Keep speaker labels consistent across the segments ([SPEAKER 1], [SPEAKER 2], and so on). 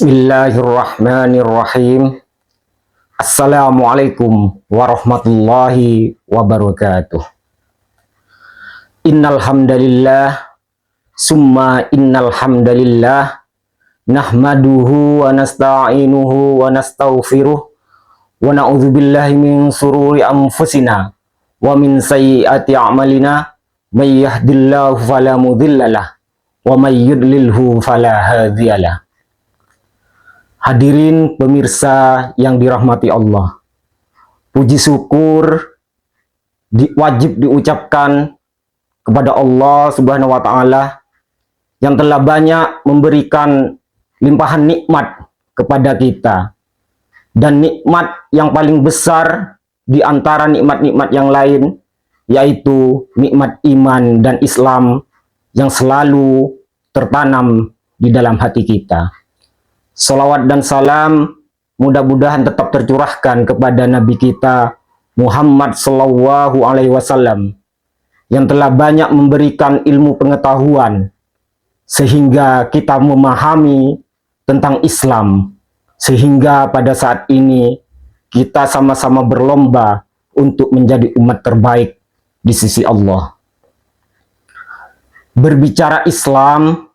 [SPEAKER 1] Bismillahirrahmanirrahim. Assalamualaikum warahmatullahi wabarakatuh. Innal hamdalillah summa innal hamdalillah nahmaduhu wa nasta'inuhu wa nastaghfiruh wa na'udzubillahi min sururi anfusina wa min sayyiati a'malina may yahdihillahu fala mudhillalah wa may yudlilhu fala hadiyalah. Hadirin pemirsa yang dirahmati Allah, puji syukur wajib diucapkan kepada Allah Subhanahu wa Ta'ala yang telah banyak memberikan limpahan nikmat kepada kita, dan nikmat yang paling besar di antara nikmat-nikmat yang lain yaitu nikmat iman dan Islam yang selalu tertanam di dalam hati kita. Salawat dan salam mudah-mudahan tetap tercurahkan kepada Nabi kita Muhammad Sallallahu Alaihi Wasallam yang telah banyak memberikan ilmu pengetahuan sehingga kita memahami tentang Islam, sehingga pada saat ini kita sama-sama berlomba untuk menjadi umat terbaik di sisi Allah. Berbicara Islam,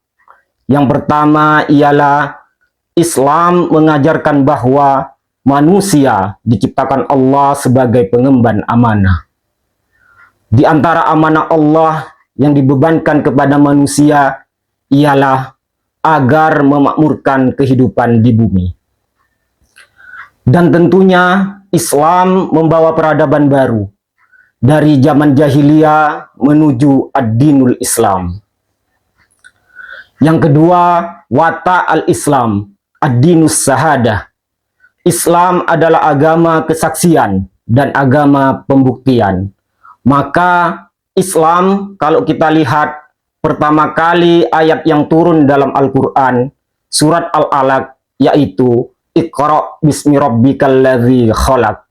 [SPEAKER 1] yang pertama ialah Islam mengajarkan bahwa manusia diciptakan Allah sebagai pengemban amanah. Di antara amanah Allah yang dibebankan kepada manusia ialah agar memakmurkan kehidupan di bumi. Dan tentunya Islam membawa peradaban baru dari zaman jahiliyah menuju ad-dinul Islam. Yang kedua, wata al-Islam, ad-dinus sahadah. Islam adalah agama kesaksian dan agama pembuktian. Maka Islam, kalau kita lihat pertama kali ayat yang turun dalam Al-Quran, surat Al-Alaq, yaitu Iqra bismi rabbikal ladzi khalaq.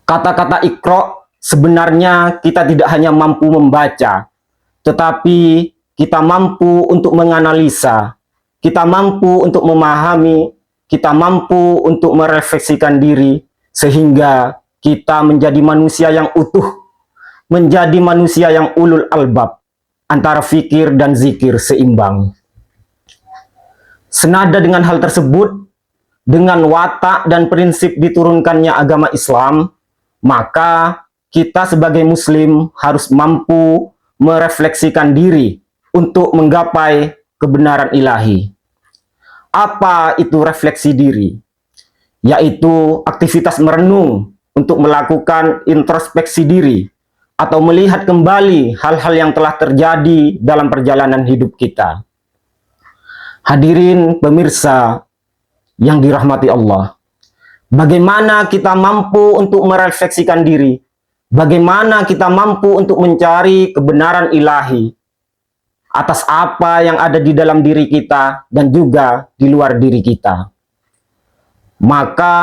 [SPEAKER 1] Kata-kata Iqra sebenarnya kita tidak hanya mampu membaca, tetapi kita mampu untuk menganalisa, kita mampu untuk memahami, kita mampu untuk merefleksikan diri, sehingga kita menjadi manusia yang utuh, menjadi manusia yang ulul albab, antara fikir dan zikir seimbang. Senada dengan hal tersebut, dengan watak dan prinsip diturunkannya agama Islam, maka kita sebagai muslim harus mampu merefleksikan diri untuk menggapai kebenaran ilahi. Apa itu refleksi diri? Yaitu aktivitas merenung untuk melakukan introspeksi diri atau melihat kembali hal-hal yang telah terjadi dalam perjalanan hidup kita. Hadirin pemirsa yang dirahmati Allah, bagaimana kita mampu untuk merefleksikan diri? Bagaimana kita mampu untuk mencari kebenaran ilahi atas apa yang ada di dalam diri kita dan juga di luar diri kita? Maka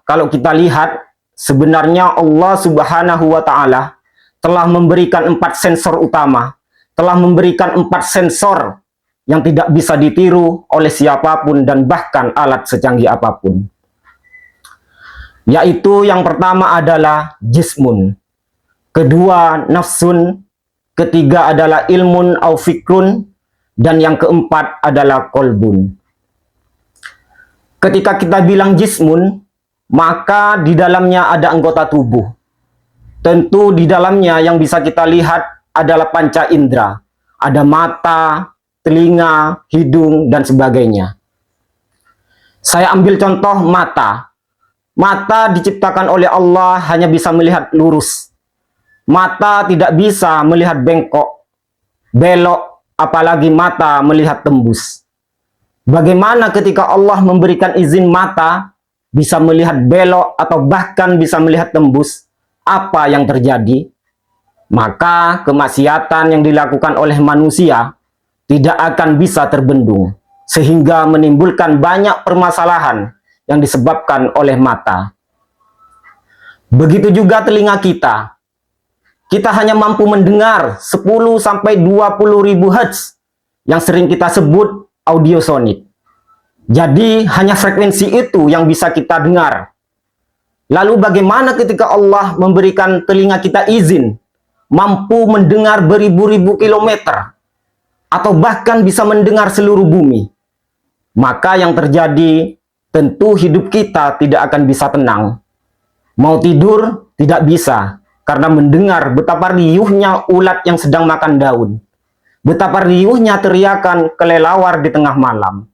[SPEAKER 1] kalau kita lihat, sebenarnya Allah Subhanahu wa Ta'ala telah memberikan 4 sensor utama, telah memberikan 4 sensor yang tidak bisa ditiru oleh siapapun dan bahkan alat secanggih apapun. Yaitu yang pertama adalah jismun, kedua nafsun, ketiga adalah ilmun au fikrun, dan yang keempat adalah kolbun. Ketika kita bilang jismun, maka di dalamnya ada anggota tubuh. Tentu di dalamnya yang bisa kita lihat adalah panca indera. Ada mata, telinga, hidung, dan sebagainya. Saya ambil contoh mata. Mata diciptakan oleh Allah hanya bisa melihat lurus. Mata tidak bisa melihat bengkok, belok, apalagi mata melihat tembus. Bagaimana ketika Allah memberikan izin mata bisa melihat belok atau bahkan bisa melihat tembus? Apa yang terjadi? Maka kemaksiatan yang dilakukan oleh manusia tidak akan bisa terbendung, sehingga menimbulkan banyak permasalahan yang disebabkan oleh mata. Begitu juga telinga kita. Kita hanya mampu mendengar 10-20 ribu hertz yang sering kita sebut audiosonik. Jadi hanya frekuensi itu yang bisa kita dengar. Lalu bagaimana ketika Allah memberikan telinga kita izin, mampu mendengar beribu-ribu kilometer, atau bahkan bisa mendengar seluruh bumi? Maka yang terjadi, tentu hidup kita tidak akan bisa tenang. Mau tidur, tidak bisa, karena mendengar betapa riuhnya ulat yang sedang makan daun. Betapa riuhnya teriakan kelelawar di tengah malam.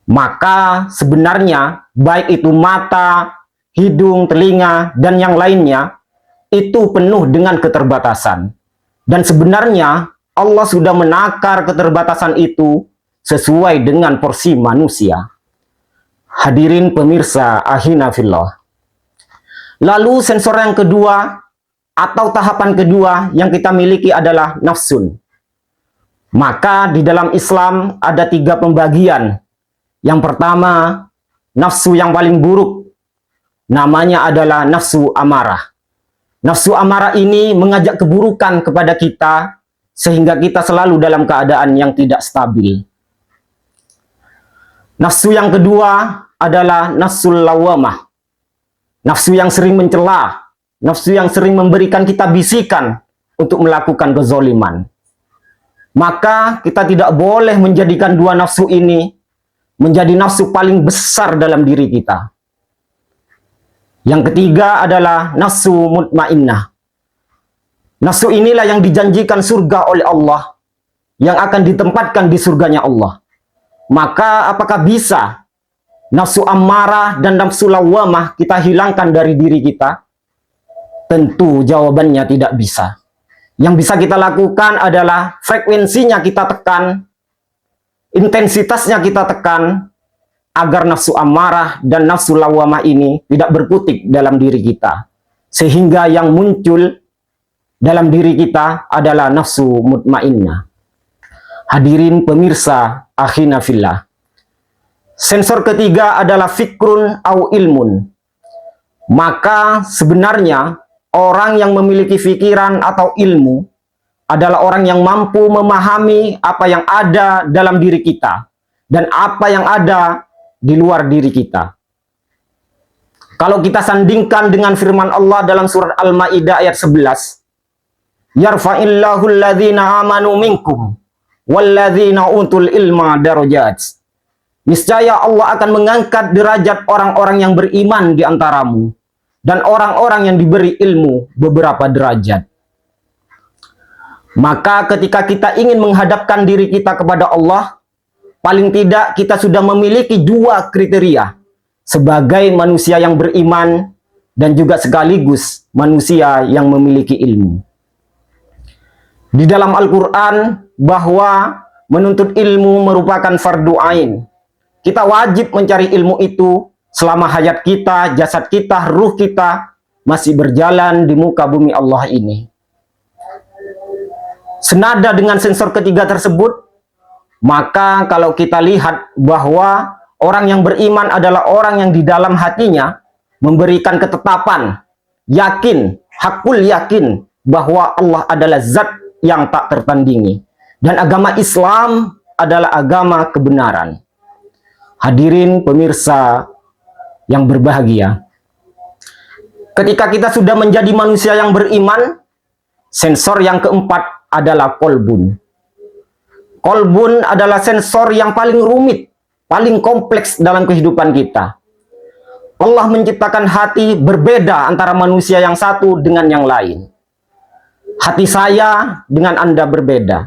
[SPEAKER 1] Maka sebenarnya baik itu mata, hidung, telinga, dan yang lainnya itu penuh dengan keterbatasan. Dan sebenarnya Allah sudah menakar keterbatasan itu sesuai dengan porsi manusia. Hadirin pemirsa ahina fillah. Lalu sensor yang kedua atau tahapan kedua yang kita miliki adalah nafsun. Maka di dalam Islam ada 3 pembagian. Yang pertama, nafsu yang paling buruk, namanya adalah nafsu amarah. Nafsu amarah ini mengajak keburukan kepada kita, sehingga kita selalu dalam keadaan yang tidak stabil. Nafsu yang kedua adalah nafsul lawamah. Nafsu yang sering mencela, nafsu yang sering memberikan kita bisikan untuk melakukan kezoliman. Maka kita tidak boleh menjadikan 2 nafsu ini menjadi nafsu paling besar dalam diri kita. Yang ketiga adalah nafsu mutmainnah. Nafsu inilah yang dijanjikan surga oleh Allah, yang akan ditempatkan di surganya Allah. Maka apakah bisa nafsu amarah dan nafsu lawamah kita hilangkan dari diri kita? Tentu jawabannya tidak bisa. Yang bisa kita lakukan adalah frekuensinya kita tekan, intensitasnya kita tekan, agar nafsu amarah dan nafsu lawamah ini tidak berkutik dalam diri kita. Sehingga yang muncul dalam diri kita adalah nafsu mutmainnah. Hadirin pemirsa akhina fillah. Sensor ketiga adalah fikrun au ilmun. Maka sebenarnya orang yang memiliki pikiran atau ilmu adalah orang yang mampu memahami apa yang ada dalam diri kita dan apa yang ada di luar diri kita. Kalau kita sandingkan dengan firman Allah dalam surat Al-Maidah ayat 11, yarfa'illahu alladhina amanu minkum walladzina utul ilma darajat. Niscaya Allah akan mengangkat derajat orang-orang yang beriman di antaramu dan orang-orang yang diberi ilmu beberapa derajat. Maka ketika kita ingin menghadapkan diri kita kepada Allah, paling tidak kita sudah memiliki 2 kriteria sebagai manusia yang beriman dan juga sekaligus manusia yang memiliki ilmu. Di dalam Al-Quran bahwa menuntut ilmu merupakan fardu ain. Kita wajib mencari ilmu itu selama hayat kita, jasad kita, ruh kita masih berjalan di muka bumi Allah ini. Senada dengan sensor ketiga tersebut, maka kalau kita lihat bahwa orang yang beriman adalah orang yang di dalam hatinya memberikan ketetapan, yakin, hakul yakin bahwa Allah adalah zat yang tak tertandingi. Dan agama Islam adalah agama kebenaran. Hadirin pemirsa yang berbahagia, ketika kita sudah menjadi manusia yang beriman, sensor yang keempat adalah kolbun. Kolbun adalah sensor yang paling rumit, paling kompleks dalam kehidupan kita. Allah menciptakan hati berbeda antara manusia yang satu dengan yang lain. Hati saya dengan Anda berbeda.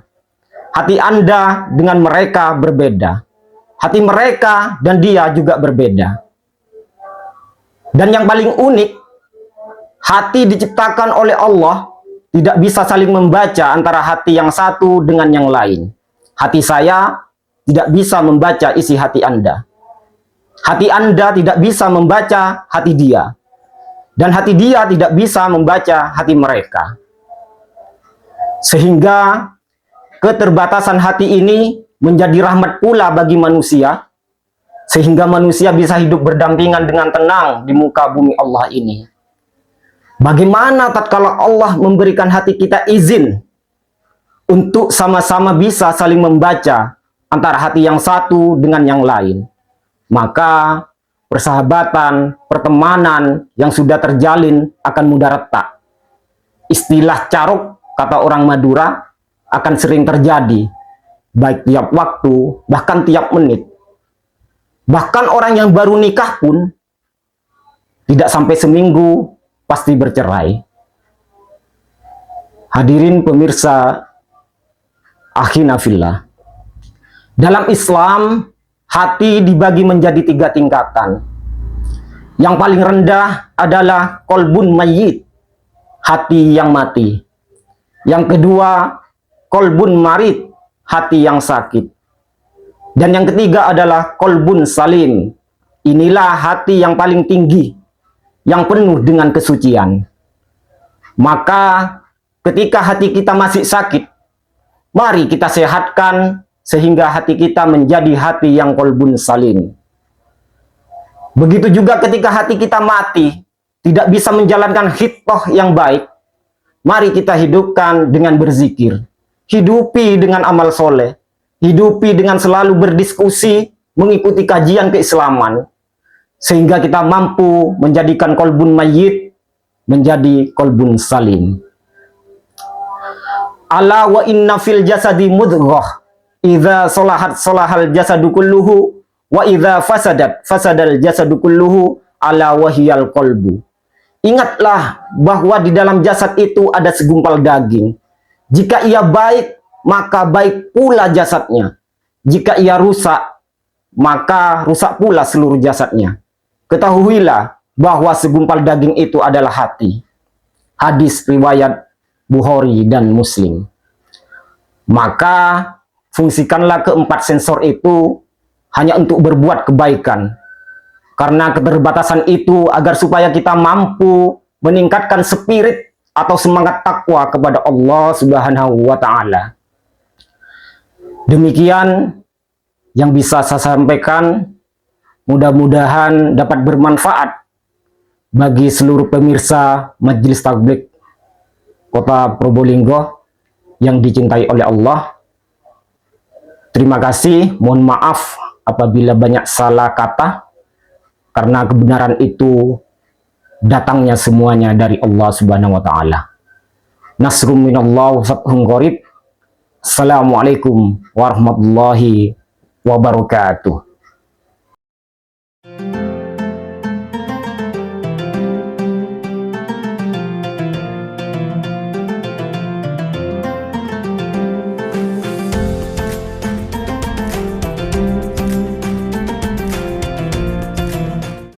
[SPEAKER 1] Hati Anda dengan mereka berbeda. Hati mereka dan dia juga berbeda. Dan yang paling unik, hati diciptakan oleh Allah tidak bisa saling membaca antara hati yang satu dengan yang lain. Hati saya tidak bisa membaca isi hati Anda. Hati Anda tidak bisa membaca hati dia. Dan hati dia tidak bisa membaca hati mereka. Sehingga keterbatasan hati ini menjadi rahmat pula bagi manusia. Sehingga manusia bisa hidup berdampingan dengan tenang di muka bumi Allah ini. Bagaimana tatkala Allah memberikan hati kita izin untuk sama-sama bisa saling membaca antara hati yang satu dengan yang lain. maka persahabatan, pertemanan yang sudah terjalin akan mudah retak. Istilah caruk, kata orang Madura, akan sering terjadi, baik tiap waktu, bahkan tiap menit. Bahkan orang yang baru nikah pun, tidak sampai seminggu, pasti bercerai. Hadirin pemirsa, akhina fillah. Dalam Islam, hati dibagi menjadi 3 tingkatan. Yang paling rendah adalah kolbun mayyit, hati yang mati. Yang kedua, kolbun marid, hati yang sakit. Dan yang ketiga adalah kolbun salim. Inilah hati yang paling tinggi, yang penuh dengan kesucian. Maka ketika hati kita masih sakit, mari kita sehatkan sehingga hati kita menjadi hati yang kolbun salim. Begitu juga ketika hati kita mati, tidak bisa menjalankan hitoh yang baik, mari kita hidupkan dengan berzikir, hidupi dengan amal soleh, hidupi dengan selalu berdiskusi, mengikuti kajian keislaman, sehingga kita mampu menjadikan kolbun mayyit menjadi kolbun salim. Ala wa inna fil jasadi mudghah, idza solahat solahal jasadu kulluhu, wa idza fasadat fasadal jasadu kulluhu, ala wahiyal kolbu. Ingatlah bahwa di dalam jasad itu ada segumpal daging. Jika ia baik, maka baik pula jasadnya. Jika ia rusak, maka rusak pula seluruh jasadnya. Ketahuilah bahwa segumpal daging itu adalah hati. Hadis riwayat Bukhari dan Muslim. Maka fungsikanlah keempat sensor itu hanya untuk berbuat kebaikan. Karena keterbatasan itu agar supaya kita mampu meningkatkan spirit atau semangat takwa kepada Allah Subhanahu wa Ta'ala. Demikian yang bisa saya sampaikan, mudah-mudahan dapat bermanfaat bagi seluruh pemirsa Majelis Tabligh Kota Probolinggo yang dicintai oleh Allah. Terima kasih, mohon maaf apabila banyak salah kata, karena kebenaran itu datangnya semuanya dari Allah Subhanahu wa Ta'ala. Nasrum minallah wa fathun qarib. Assalamualaikum warahmatullahi wabarakatuh.